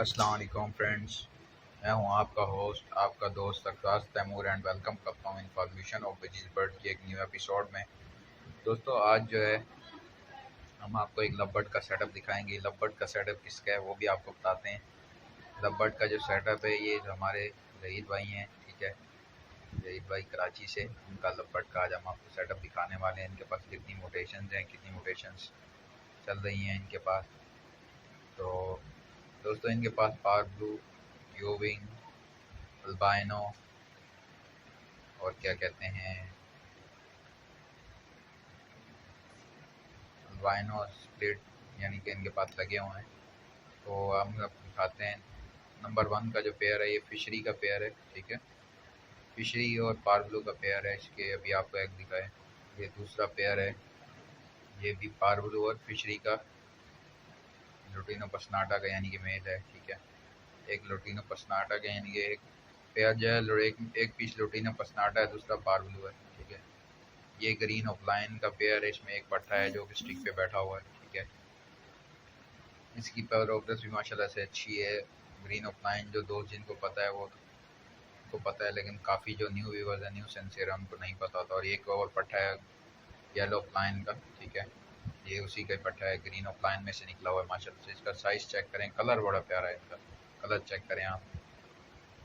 अस्सलाम वालेकुम फ्रेंड्स। मैं हूं आपका होस्ट, आपका दोस्त अरदास तैमूर एंड वेलकम करता हूं इन्फॉर्मेशन ऑफ विजीज बर्ड के एक न्यू एपिसोड में। दोस्तों, आज जो है हम आपको एक लव बर्ड का सेटअप दिखाएंगे। लव बर्ड का सेटअप किसका है वो भी आपको बताते हैं। लव बर्ड का जो सेटअप है, ये जो हमारे जहीद भाई हैं, ठीक है, जहीद भाई कराची से, उनका लव बर्ड का आज हम आपको सेटअप दिखाने वाले हैं। इनके पास कितनी मोटेशंस हैं, कितनी मोटेशंस चल रही हैं इनके पास। तो दोस्तों, इनके पास पार ब्लू, यूविंग, अल्बाइनो और क्या कहते हैं, अल्बाइनो स्प्लिट, यानी कि इनके पास लगे हुए हैं। तो हम अब दिखाते हैं। नंबर 1 का जो पेयर है, ये फिशरी का पेयर है, ठीक है। फिशरी और पारब्लू का पेयर है। इसके अभी आपको एक दिखाए। ये दूसरा पेयर है, ये भी पारब्लू और फिशरी का, लुटिनो पसनाटा का, यानी कि मेल है, ठीक है। एक लुटिनो पसनाटा का, यानी कि एक पेयर जो है, एक पीस लुटिनो पसनाटा है, दूसरा पारब्लू है, ठीक है। ये ग्रीन ऑफलाइन का पेयर है। इसमें एक पट्टा है जो कि स्टिक पे बैठा हुआ है, ठीक है। इसकी प्रोग्रेस भी माशाल्लाह से अच्छी है। ग्रीन ऑफलाइन जो दोस्त जिनको पता है वो को पता है, लेकिन काफ़ी जो न्यू व्यूवर्स है, न्यू सेंसियर है, उनको नहीं पता होता। और एक और पट्टा है येलो ऑफलाइन का, ठीक है। ये उसी का पट्टा है, ग्रीन ऑफलाइन में से निकला हुआ है माशाल्लाह से। इसका साइज़ चेक करें, कलर बड़ा प्यारा है इनका, कलर चेक करें आप।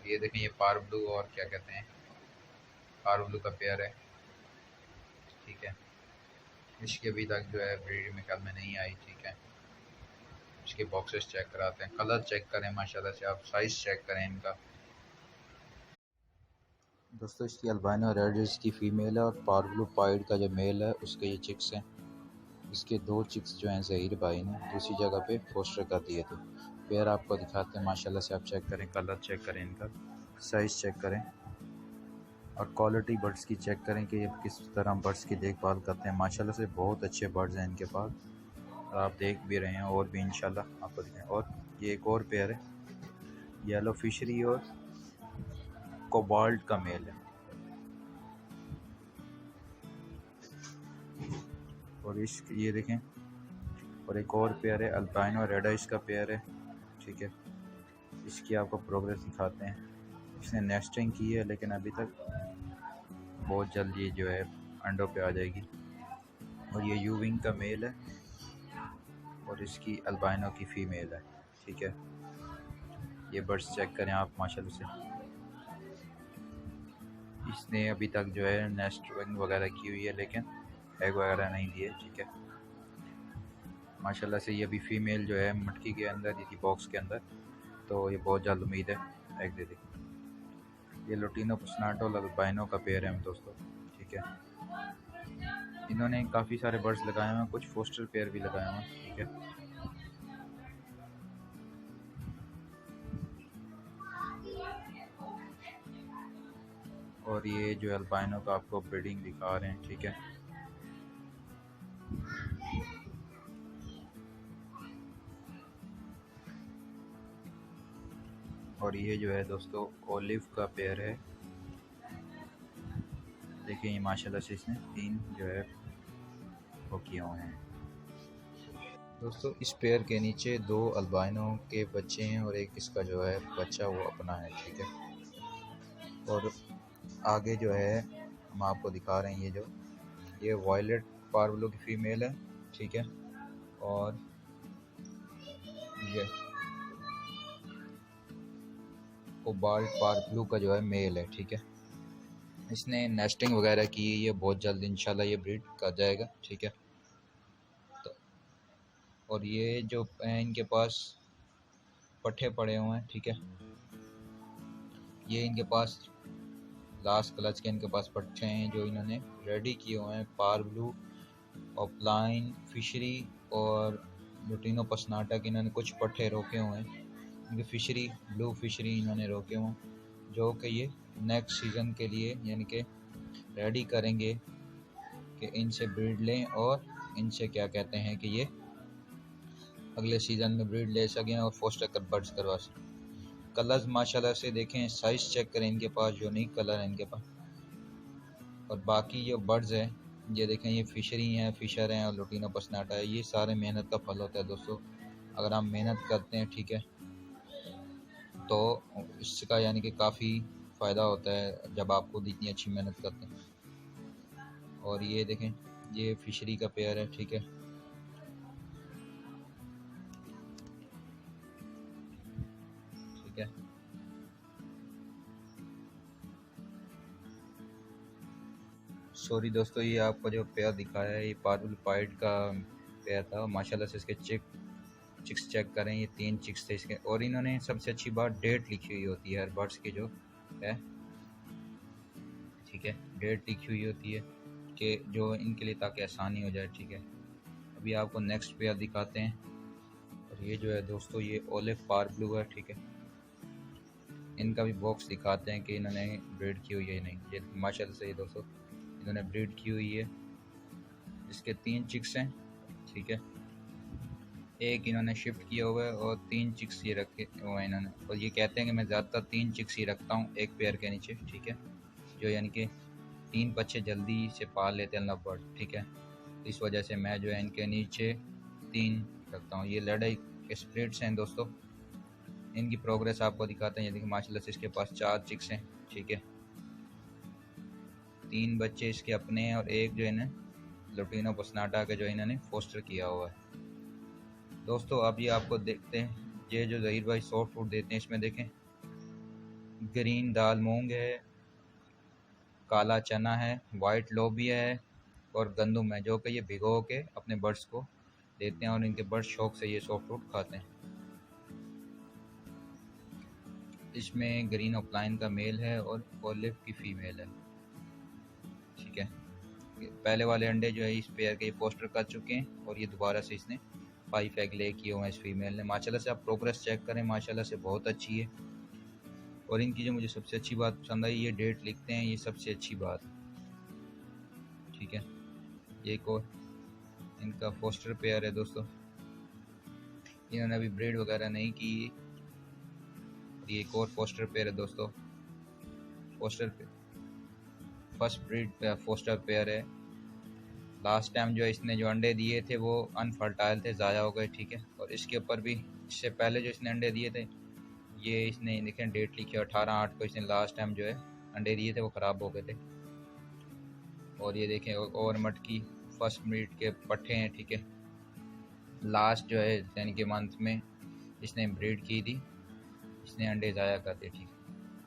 ये देखें, ये पार ब्लू और क्या कहते हैं, पार ब्लू का पेयर है, ठीक है। इसकी अभी तक जो है ब्रीड में ख्याल में नहीं आई, ठीक है। इसके बॉक्सेस चेक कराते हैं, कलर चेक करें माशाल्लाह से, आप साइज़ चेक करें इनका। दोस्तों, इसकी अल्बाइनो रेड इसकी फ़ीमेल है और पारब्लू पाइड का जो मेल है उसके ये चिक्स हैं। इसके 2 चिक्स जो हैं ज़हीर भाई ने दूसरी जगह पे फोस्टर कर दिए थे। पेयर आपको दिखाते हैं माशाल्लाह से, आप चेक करें, कलर चेक करें इनका, साइज़ चेक करें और क्वालिटी बर्ड्स की चेक करें कि ये किस तरह बर्ड्स की देखभाल करते हैं। माशाल्लाह से बहुत अच्छे बर्ड्स हैं इनके पास, और आप देख भी रहे हैं, और भी इंशाल्लाह आपको दिखाएं। और ये एक और पेयर है, येलो फिशरी और कोबाल्ट का मेल है। और इस ये देखें, और एक और पेयर है, अल्बाइनो रेड आइस का पेयर है, ठीक है। इसकी आपको प्रोग्रेस दिखाते हैं। इसने नेस्टिंग की है, लेकिन अभी तक बहुत जल्द ये जो है अंडों पे आ जाएगी। और ये यूविंग का मेल है और इसकी अल्बाइनो की फ़ीमेल है, ठीक है। ये बर्ड्स चेक करें आप माशाल्लाह से। इसने अभी तक जो है नेस्टिंग वगैरह की हुई है, लेकिन एग वगैरह नहीं दिए, ठीक है। माशाल्लाह से ये भी फ़ीमेल जो है मटकी के अंदर थी, बॉक्स के अंदर, तो ये बहुत जल्द उम्मीद है एग दे दे। ये लुटिनो पसनाटो अल्बाइनो का पेयर है दोस्तों, ठीक है। इन्होंने काफ़ी सारे बर्ड्स लगाए हुए हैं, कुछ फोस्टर पेयर भी लगाए हुए हैं, ठीक है। और ये जो अल्बाइनो का आपको ब्रीडिंग दिखा रहे हैं, ठीक है। और ये जो है दोस्तों ओलिव का पेयर है। देखिए, ये माशाल्लाह से इसने 3 जो है वो किए हुए हैं। दोस्तों, इस पेयर के नीचे 2 अल्बाइनो के बच्चे हैं और एक इसका जो है बच्चा वो अपना है, ठीक है। और आगे जो है हम आपको दिखा रहे हैं, ये वायलेट पार्वलो की फ़ीमेल है, ठीक है। और ये कोबाल्ट पार्वलो का जो है मेल है, ठीक है। इसने नेस्टिंग वगैरह की, ये बहुत जल्द इंशाल्लाह ये ब्रीड कर जाएगा, ठीक है। तो और ये जो इनके पास पट्ठे पड़े हुए हैं, ठीक है। ये इनके पास लास्ट क्लच के इनके पास पट्टे हैं जो इन्होंने रेडी किए हुए हैं। पारब्लू, ऑफलाइन, फिशरी और लुटिनो पसनाटा के इन्होंने कुछ पट्टे रोके हुए हैं। इनके फिशरी, ब्लू फिशरी इन्होंने रोके हुए हैं, जो कि ये नेक्स्ट सीज़न के लिए यानी कि रेडी करेंगे कि इनसे ब्रीड लें और इनसे क्या कहते हैं कि ये अगले सीज़न में ब्रीड ले सकें और फोस्टर कर बर्ड्स करवा सकें। कलर्स माशाल्लाह से देखें, साइज़ चेक करें, इनके पास यूनिक कलर है इनके पास। और बाकी जो बर्ड्स हैं, ये देखें, ये फिशरी हैं, फिशर हैं और लुटिनो पसनाटा है। ये सारे मेहनत का फल होता है दोस्तों, अगर हम मेहनत करते हैं, ठीक है, तो इसका यानी कि काफ़ी फ़ायदा होता है जब आप खुद इतनी अच्छी मेहनत करते हैं। और ये देखें, ये फिशरी का पेयर है, ठीक है। ठीक है, सॉरी दोस्तों, ये आपको जो पेयर दिखाया है ये पारुल पाइड का पेयर था। माशाल्लाह से इसके चिक्स चेक करें, ये 3 चिक्स थे इसके। और इन्होंने सबसे अच्छी बात डेट लिखी हुई होती है हर बर्ड्स की जो है, ठीक है। डेट लिखी हुई होती है कि जो इनके लिए ताकि आसानी हो जाए, ठीक है। अभी आपको नेक्स्ट पेयर दिखाते हैं। और ये जो है दोस्तों, ये ओलिव पार ब्लू है, ठीक है। इनका भी बॉक्स दिखाते हैं कि इन्होंने ब्रीड की हुई है नहीं। ये माशाल्लाह से ये दोस्तों इन्होंने ब्रीड की हुई है। इसके 3 चिक्स हैं, ठीक है। एक इन्होंने शिफ्ट किया हुआ है और 3 चिक्स ये रखे हुए हैं इन्होंने। और ये कहते हैं कि मैं ज़्यादातर 3 चिक्स ही रखता हूँ एक पेयर के नीचे, ठीक है। जो यानी कि 3 बच्चे जल्दी से पाल लेते हैं लव बर्ड, ठीक है। इस वजह से मैं जो है इनके नीचे 3 रखता हूँ। ये लड़ाई के स्प्लिट्स हैं दोस्तों। इनकी प्रोग्रेस आपको दिखाते हैं। ये देखिए माशाल्लाह से इसके पास 4 चिक्स हैं, ठीक है। 3 बच्चे इसके अपने हैं और एक जो इन्हें लुटिनो पसनाटा के जो इन्होंने फोस्टर किया हुआ है दोस्तों। अब ये आपको देखते हैं, ये जो ज़हीर भाई सॉफ्ट फूड देते हैं इसमें देखें, ग्रीन दाल मूंग है, काला चना है, वाइट लोबिया है और गंदम है, जो कि ये भिगो के अपने बर्ड्स को देते हैं और इनके बर्ड्स शौक से ये सॉफ्ट फूड खाते हैं। इसमें ग्रीन ऑफलाइन का मेल है और ओलिव की फीमेल है, ठीक है। पहले वाले अंडे जो है इस पेयर के पोस्टर कर चुके हैं और ये दोबारा से इसने 5 एग ले किए हुए हैं इस फीमेल ने। माशाल्लाह से आप प्रोग्रेस चेक करें, माशाल्लाह से बहुत अच्छी है। और इनकी जो मुझे सबसे अच्छी बात पसंद आई, ये डेट लिखते हैं, ये सबसे अच्छी बात, ठीक है। ये एक और इनका फोस्टर पेयर है दोस्तों। इन्होंने अभी ब्रीड वगैरह नहीं की। ये एक और फोस्टर पेयर है दोस्तों। फोस्टर पे फर्स्ट ब्रीड फोस्टर पेयर है। लास्ट टाइम जो इसने जो अंडे दिए थे वो अनफर्टाइल थे, ज़ाया हो गए, ठीक है। और इसके ऊपर भी इससे पहले जो इसने अंडे दिए थे, ये इसने देखें डेट लिखी है 18/8 को इसने लास्ट टाइम जो है अंडे दिए थे, वो ख़राब हो गए थे। और ये देखें और मटकी फर्स्ट ब्रीड के पट्ठे हैं, ठीक है। लास्ट जो है यानी कि मंथ में इसने ब्रीड की थी, इसने अंडे ज़ाया कर दिए, ठीक है।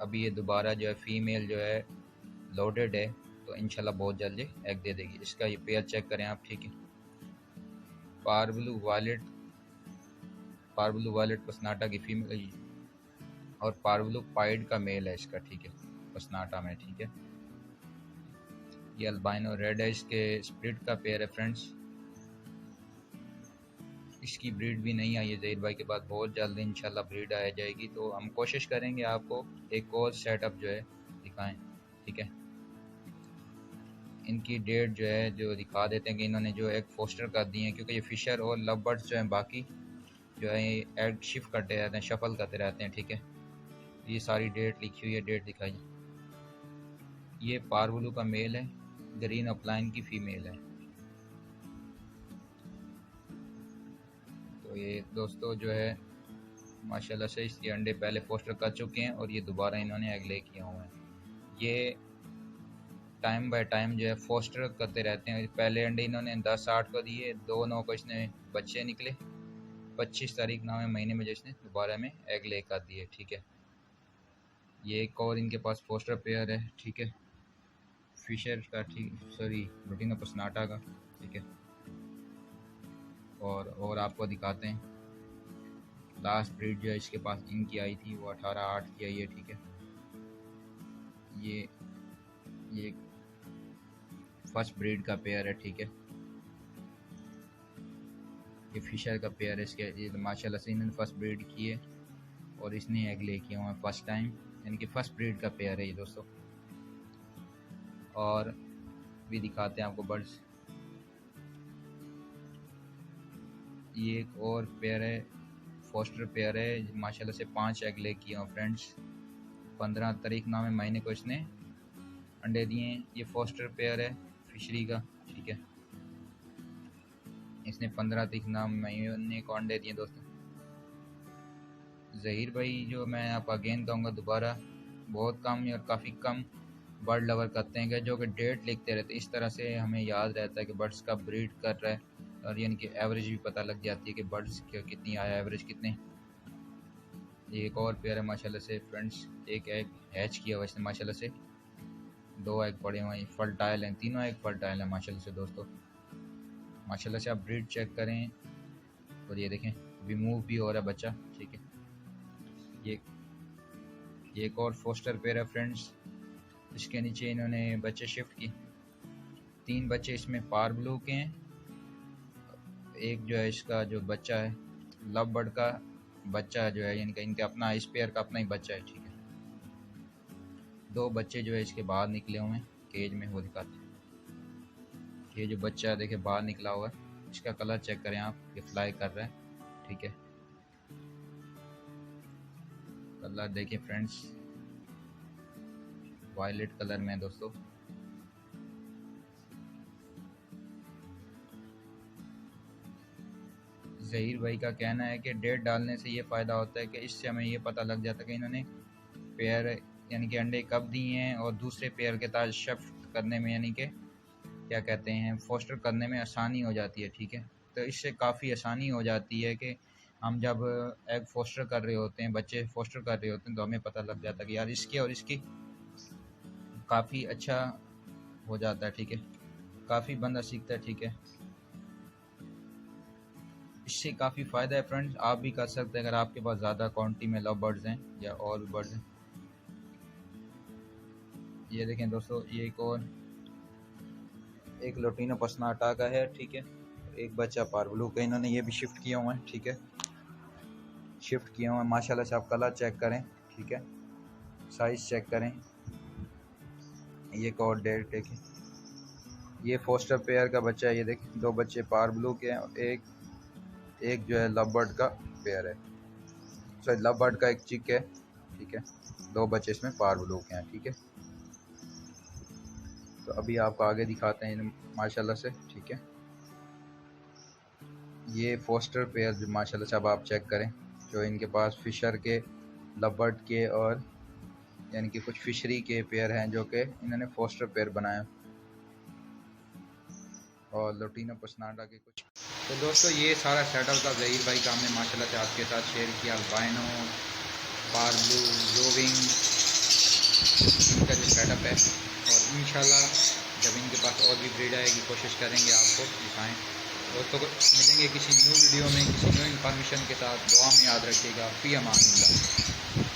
अभी ये दोबारा जो है फीमेल जो है लोडेड है, तो इंशाल्लाह बहुत जल्दी एग दे देगी। इसका ये पेयर चेक करें आप, ठीक है। पारब्लू वायलेट पसनाटा की फीमेल और पारब्लू पाइड का मेल है इसका, ठीक है, पसनाटा में, ठीक है। ये अल्बाइनो रेड है, इसके स्प्लिट का पेयर है फ्रेंड्स। इसकी ब्रीड भी नहीं आई है ज़हीर भाई के बाद, बहुत जल्द इंशाल्लाह ब्रीड आ जाएगी। तो हम कोशिश करेंगे आपको एक और सेटअप जो है दिखाएं, ठीक है। इनकी डेट जो है जो दिखा देते हैं कि इन्होंने जो एग फोस्टर कर दिए हैं, क्योंकि ये फिशर और लव बर्ड्स जो हैं बाकी जो है एग शिफ्ट करते रहते हैं, शफल करते रहते हैं, ठीक है। ये सारी डेट लिखी हुई है, डेट दिखाई। ये पारवुलू का मेल है, ग्रीन अपलाइन की फीमेल है। तो ये दोस्तों जो है माशाल्लाह से इसके अंडे पहले फोस्टर कर चुके हैं और ये दोबारा इन्होंने एग ले किए हुए हैं। ये टाइम बाय टाइम जो है फोस्टर करते रहते हैं। पहले अंडे इन्होंने 10/8 को दिए, 2/9 को इसने बच्चे निकले, 25 तारीख नाम महीने में जो इसने दोबारा में एग ले कर दिए, ठीक है। ये एक और इनके पास फोस्टर पेयर है, ठीक है, फिशर का, ठीक, सॉरी लुटिनो पसनाटा का, ठीक है। और आपको दिखाते हैं लास्ट ब्रीड जो है इसके पास इनकी आई थी वो 18/8 की आई है, ठीक है। ये फर्स्ट ब्रीड का पेयर है, ठीक है। ये फिशर का पेयर है इसके। ये तो माशाल्लाह से इन्होंने फर्स्ट ब्रीड की है और इसने एग ले किया हुआ है फर्स्ट टाइम, यानी कि फर्स्ट ब्रीड का पेयर है ये दोस्तों। और भी दिखाते हैं आपको बर्ड्स। ये एक और पेयर है, फोस्टर पेयर है, माशाल्लाह से 5 एग ले किए हैं फ्रेंड्स। 15 तारीख नाम महीने को इसने अंडे दिए हैं। ये फोस्टर पेयर है फिशरी का, ठीक है। इसने 15 तारीख नाम महीने को अंडे दिए दोस्तों। ज़हीर भाई जो मैं आपको अगेन कहूँगा दोबारा, बहुत कम और काफ़ी कम बर्ड लवर करते हैं कि जो कि डेट लिखते रहते हैं। इस तरह से हमें याद रहता है कि बर्ड्स का ब्रीड कर रहा है, और यानी कि एवरेज भी पता लग जाती है कि बर्ड्स कितनी आया, एवरेज कितने। ये एक और पेयर है माशाल्लाह से फ्रेंड्स, एक एग हैच किया हुआ इसने माशाल्लाह से, 2 एग पड़े हुए हैं, फर्टाइल हैं, तीनों एग फर्टाइल हैं माशाल्लाह से दोस्तों। माशाल्लाह से आप ब्रीड चेक करें, और ये देखें रिमूव भी हो रहा है बच्चा, ठीक है। ये एक और फोस्टर पेयर है फ्रेंड्स, इसके नीचे इन्होंने बच्चे शिफ्ट किए। 3 बच्चे इसमें पार ब्लू के हैं, एक जो है इसका जो बच्चा है लव बर्ड का बच्चा जो है, यानी कि इनके अपना, इस पेयर का अपना ही बच्चा है, ठीक है। 2 बच्चे जो है इसके बाहर निकले हुए हैं केज में, वो दिखाते हैं। ये जो बच्चा है देखिए बाहर निकला हुआ है, इसका कलर चेक करें आप, ये फ्लाई कर रहा है, ठीक है। कलर देखिए फ्रेंड्स, वायलेट कलर में है दोस्तों। ज़हीर भाई का कहना है कि डेट डालने से ये फ़ायदा होता है कि इससे हमें ये पता लग जाता है कि इन्होंने पेयर यानी कि अंडे कब दिए हैं, और दूसरे पेयर के साथ शिफ्ट करने में, यानी कि क्या कहते हैं, फोस्टर करने में आसानी हो जाती है, ठीक है। तो इससे काफ़ी आसानी हो जाती है कि हम जब एग फोस्टर कर रहे होते हैं, बच्चे फोस्टर कर रहे होते हैं, तो हमें पता लग जाता है कि यार इसके और इसकी काफ़ी अच्छा हो जाता है, ठीक है। काफ़ी बंदा सीखता है, ठीक है। इससे काफ़ी फ़ायदा है फ्रेंड्स, आप भी कर सकते हैं अगर आपके पास ज़्यादा क्वांटिटी में लव बर्ड्स हैं या और भी बर्ड्स हैं। ये देखें दोस्तों, ये एक लोटिनो पसनाटा का है, ठीक है। एक बच्चा पारब्लू का इन्होंने ये भी शिफ्ट किया हुआ है, ठीक है। शिफ्ट किया हुआ है माशाल्लाह से, आप कलर चेक करें, ठीक है, साइज़ चेक करें। ये एक और डेट देखें, ये फोस्टर पेयर का बच्चा है, ये देखें 2 बच्चे पारब्लू के हैं, और एक जो है लव बर्ड का पेयर है, सॉरी लव बर्ड का एक चिक है, ठीक है। 2 बच्चे इसमें पारब्लू के हैं, ठीक है। तो अभी आपको आगे दिखाते हैं माशाल्लाह से, ठीक है। ये फोस्टर पेयर जो माशाल्लाह से अब आप चेक करें, जो इनके पास फिशर के, लव बर्ड के, और यानी कि कुछ फिशरी के पेयर हैं जो कि इन्होंने फोस्टर पेयर बनाए, और लोटिनो पसनाडा के कुछ। तो दोस्तों ये सारा सेटअप था ज़हीर भाई का, हमने माशाल्लाह से आपके साथ शेयर किया। अल्बाइनो, पारब्लू, रोविंग, इनका जो सेटअप है, और इंशाल्लाह जब इनके पास और भी ब्रीड आएगी कोशिश करेंगे आपको दिखाएं। दोस्तों को मिलेंगे किसी न्यू वीडियो में किसी न्यू इन्फॉर्मेशन के साथ। दुआ में याद रखिएगा। फ़ी अमान अल्लाह।